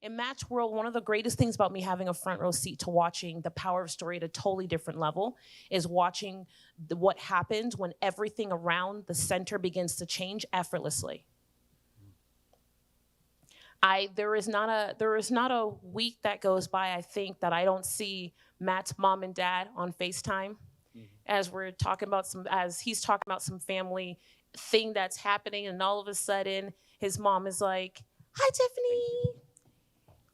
In Matt's world, one of the greatest things about me having a front row seat to watching the power of story at a totally different level is watching what happens when everything around the center begins to change effortlessly. There is not a week that goes by, I think, that I don't see Matt's mom and dad on FaceTime as we're talking about as he's talking about some family thing that's happening, and all of a sudden his mom is like, "Hi, Tiffany."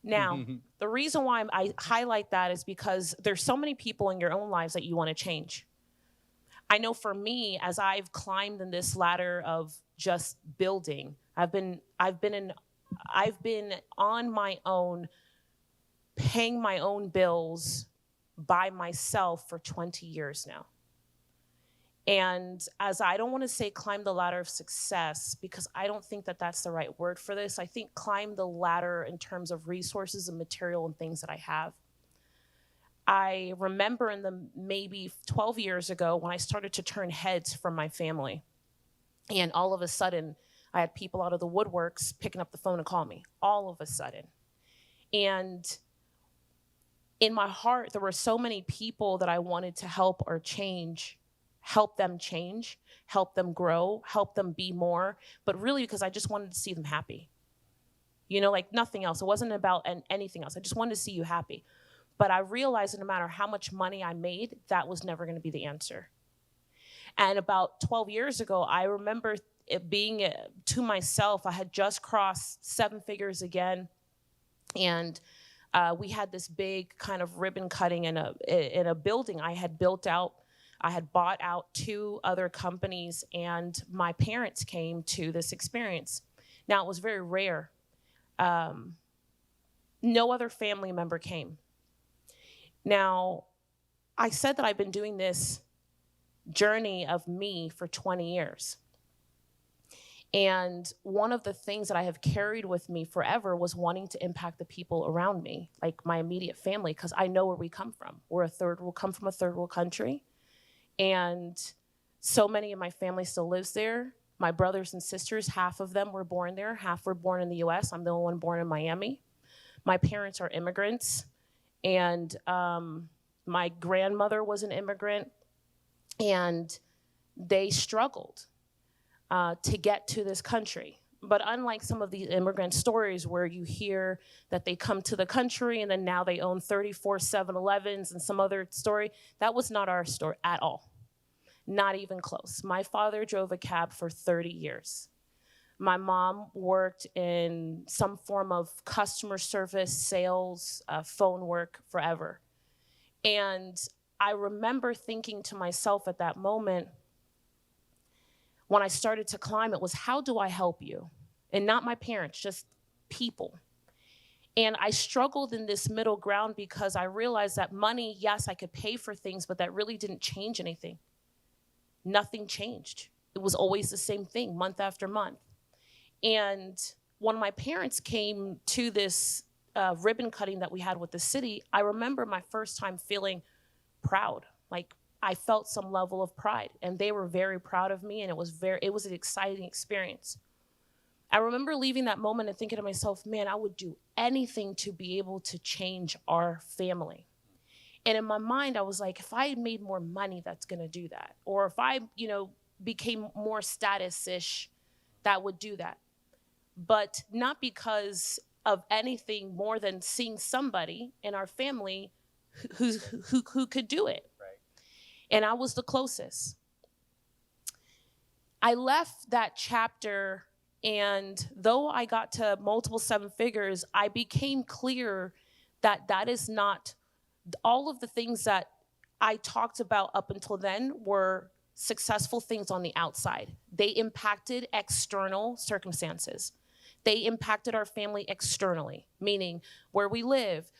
Now, the reason why I highlight that is because there's so many people in your own lives that you want to change. I know for me, as I've climbed in this ladder of just building, I've been on my own, paying my own bills by myself for 20 years now. And as I don't want to say climb the ladder of success, because I don't think that that's the right word for this. I think climb the ladder in terms of resources and material and things that I have. I remember in the maybe 12 years ago when I started to turn heads from my family. And all of a sudden, I had people out of the woodworks picking up the phone and call me, all of a sudden. And in my heart, there were so many people that I wanted to help or help them change, help them grow, help them be more, but really because I just wanted to see them happy. Like nothing else. It wasn't about anything else. I just wanted to see you happy. But I realized that no matter how much money I made, that was never going to be the answer. And about 12 years ago, I remember it being to myself, I had just crossed seven figures again. And we had this big kind of ribbon cutting in a building I had built out. I had bought out two other companies, and my parents came to this experience. Now, it was very rare. No other family member came. Now, I said that I've been doing this journey of me for 20 years. And one of the things that I have carried with me forever was wanting to impact the people around me, like my immediate family, because I know where we come from. We'll come from a third world country. And so many of my family still lives there. My brothers and sisters, half of them were born there, half were born in the US. I'm the only one born in Miami. My parents are immigrants. And my grandmother was an immigrant, and they struggled to get to this country. But unlike some of these immigrant stories where you hear that they come to the country and then now they own 34 7-Elevens and some other story, that was not our story at all. Not even close. My father drove a cab for 30 years. My mom worked in some form of customer service, sales, phone work forever. And I remember thinking to myself at that moment, when I started to climb, it was, how do I help you? And not my parents, just people. And I struggled in this middle ground because I realized that money, yes, I could pay for things, but that really didn't change anything. Nothing changed. It was always the same thing, month after month. And when my parents came to this ribbon cutting that we had with the city, I remember my first time feeling proud. Like I felt some level of pride, and they were very proud of me, and it was an exciting experience. I remember leaving that moment and thinking to myself, man, I would do anything to be able to change our family. And in my mind, I was like, if I had made more money, that's gonna do that. Or if I, became more status-ish, that would do that. But not because of anything more than seeing somebody in our family who could do it. Right. And I was the closest. I left that chapter, and though I got to multiple seven figures, I became clear that that is not all of the things that I talked about up until then were successful things on the outside. They impacted external circumstances. They impacted our family externally, meaning where we live,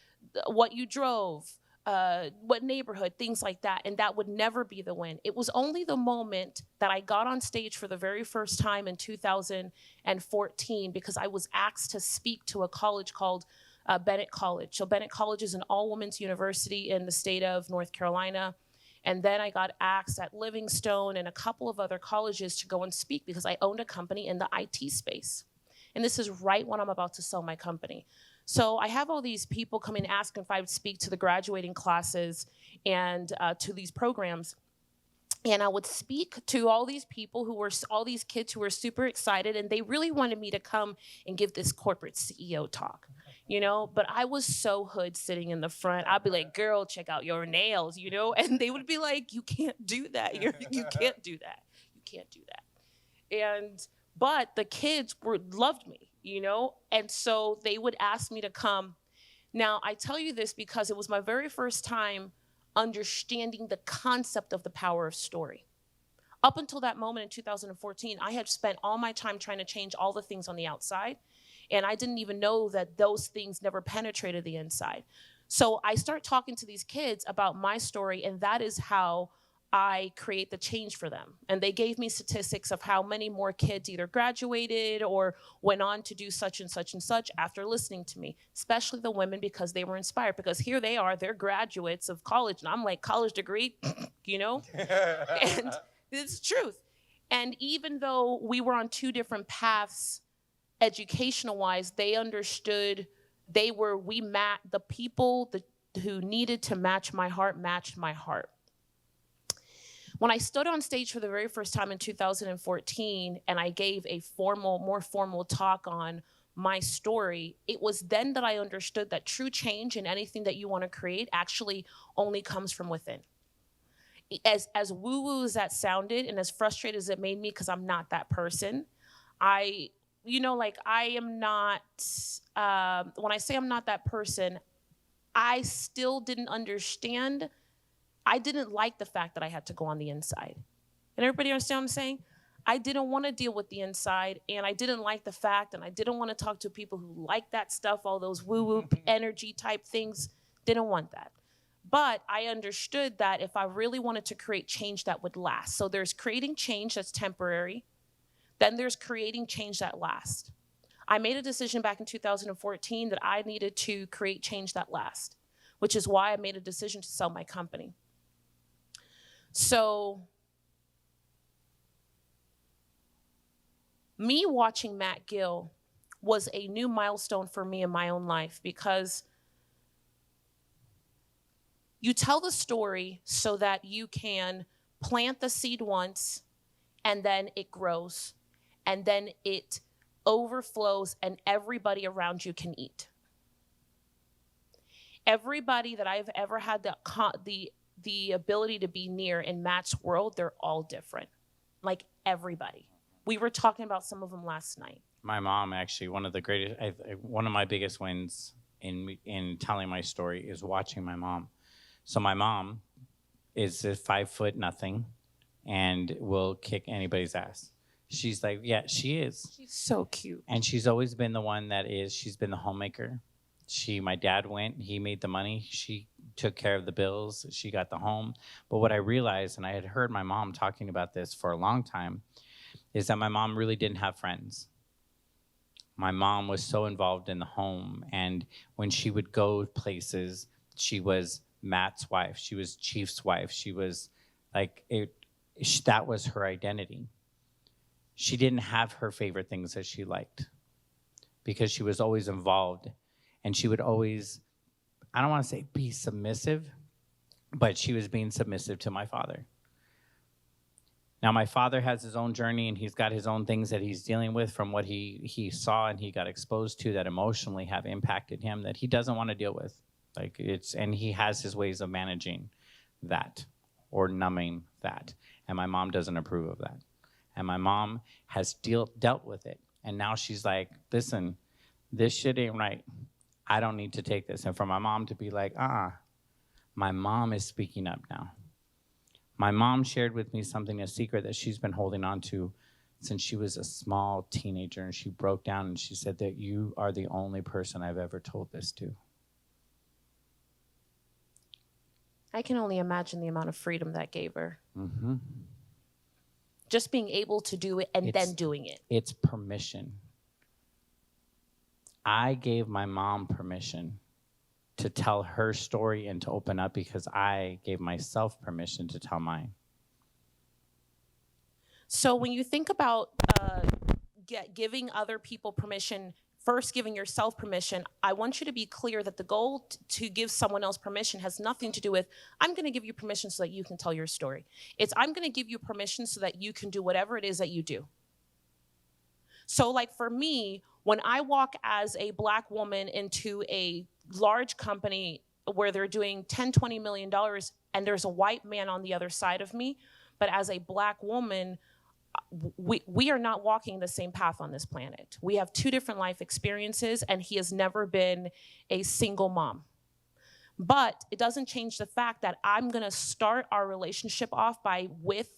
what you drove, what neighborhood, things like that. And that would never be the win. It was only the moment that I got on stage for the very first time in 2014 because I was asked to speak to a college called Bennett College. So Bennett College is an all-women's university in the state of North Carolina. And then I got asked at Livingstone and a couple of other colleges to go and speak because I owned a company in the IT space. And this is right when I'm about to sell my company. So I have all these people come in asking if I would speak to the graduating classes and to these programs. And I would speak to all these people who were, all these kids who were super excited, and they really wanted me to come and give this corporate CEO talk, you know? But I was so hood sitting in the front. I'd be like, girl, check out your nails, you know? And they would be like, you can't do that. You can't do that. You can't do that. But the kids loved me, you know? And so they would ask me to come. Now, I tell you this because it was my very first time understanding the concept of the power of story. Up until that moment in 2014, I had spent all my time trying to change all the things on the outside, and I didn't even know that those things never penetrated the inside. So I start talking to these kids about my story, and that is how I create the change for them. And they gave me statistics of how many more kids either graduated or went on to do such and such and such after listening to me, especially the women, because they were inspired. Because here they are, they're graduates of college, and I'm like, college degree, you know? And it's the truth. And even though we were on two different paths, educational wise, they understood the people who needed to match my heart matched my heart. When I stood on stage for the very first time in 2014 and I gave a more formal talk on my story, it was then that I understood that true change in anything that you want to create actually only comes from within. As woo-woo as that sounded and as frustrated as it made me, because I'm not that person, I am not, when I say I'm not that person, I still didn't understand. I didn't like the fact that I had to go on the inside. And everybody understand what I'm saying? I didn't want to deal with the inside, and I didn't like the fact, and I didn't want to talk to people who like that stuff, all those woo-woo energy type things. Didn't want that. But I understood that if I really wanted to create change that would last. So there's creating change that's temporary. Then there's creating change that lasts. I made a decision back in 2014 that I needed to create change that lasts, which is why I made a decision to sell my company. So me watching Matt Gill was a new milestone for me in my own life, because you tell the story so that you can plant the seed once, and then it grows, and then it overflows, and everybody around you can eat. Everybody that I've ever had the ability to be near in Matt's world, they're all different. Like everybody. We were talking about some of them last night. My mom, actually, one of my biggest wins in telling my story is watching my mom. So my mom is a 5 foot nothing and will kick anybody's ass. She's like, yeah, she is. She's so cute. And she's always been the one she's been the homemaker. My dad went, he made the money. She took care of the bills. She got the home. But what I realized, and I had heard my mom talking about this for a long time, is that my mom really didn't have friends. My mom was so involved in the home. And when she would go places, she was Matt's wife. She was Chief's wife. She was like, that was her identity. She didn't have her favorite things that she liked because she was always involved. And she would always, I don't want to say be submissive, but she was being submissive to my father. Now, my father has his own journey, and he's got his own things that he's dealing with from what he saw and he got exposed to that emotionally have impacted him that he doesn't want to deal with. And he has his ways of managing that or numbing that. And my mom doesn't approve of that. And my mom has dealt with it. And now she's like, listen, this shit ain't right. I don't need to take this. And for my mom to be like, my mom is speaking up now. My mom shared with me a secret that she's been holding on to since she was a small teenager. And she broke down and she said that you are the only person I've ever told this to. I can only imagine the amount of freedom that gave her. Mm-hmm. Just being able to do it and then doing it. It's permission. I gave my mom permission to tell her story and to open up because I gave myself permission to tell mine. So when you think about giving other people permission first giving yourself permission, I want you to be clear that the goal to give someone else permission has nothing to do with, I'm going to give you permission so that you can tell your story. It's, I'm going to give you permission so that you can do whatever it is that you do. So like for me, when I walk as a Black woman into a large company where they're doing $10, $20 million and there's a white man on the other side of me, but as a Black woman, we are not walking the same path on this planet. We have two different life experiences, and he has never been a single mom. But it doesn't change the fact that I'm gonna start our relationship off with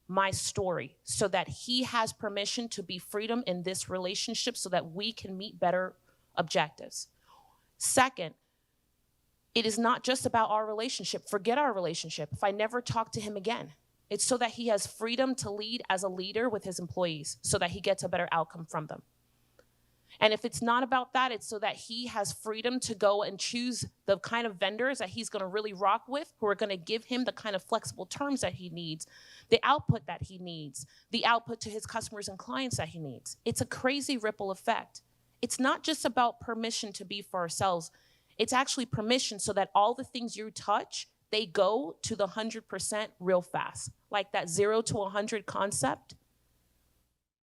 my story so that he has permission to be freedom in this relationship so that we can meet better objectives. Second, it is not just about our relationship. Forget our relationship. If I never talk to him again, it's so that he has freedom to lead as a leader with his employees so that he gets a better outcome from them. And if it's not about that, it's so that he has freedom to go and choose the kind of vendors that he's gonna really rock with, who are gonna give him the kind of flexible terms that he needs, the output that he needs, the output to his customers and clients that he needs. It's a crazy ripple effect. It's not just about permission to be for ourselves. It's actually permission so that all the things you touch, they go to the 100% real fast. Like that 0 to 100 concept,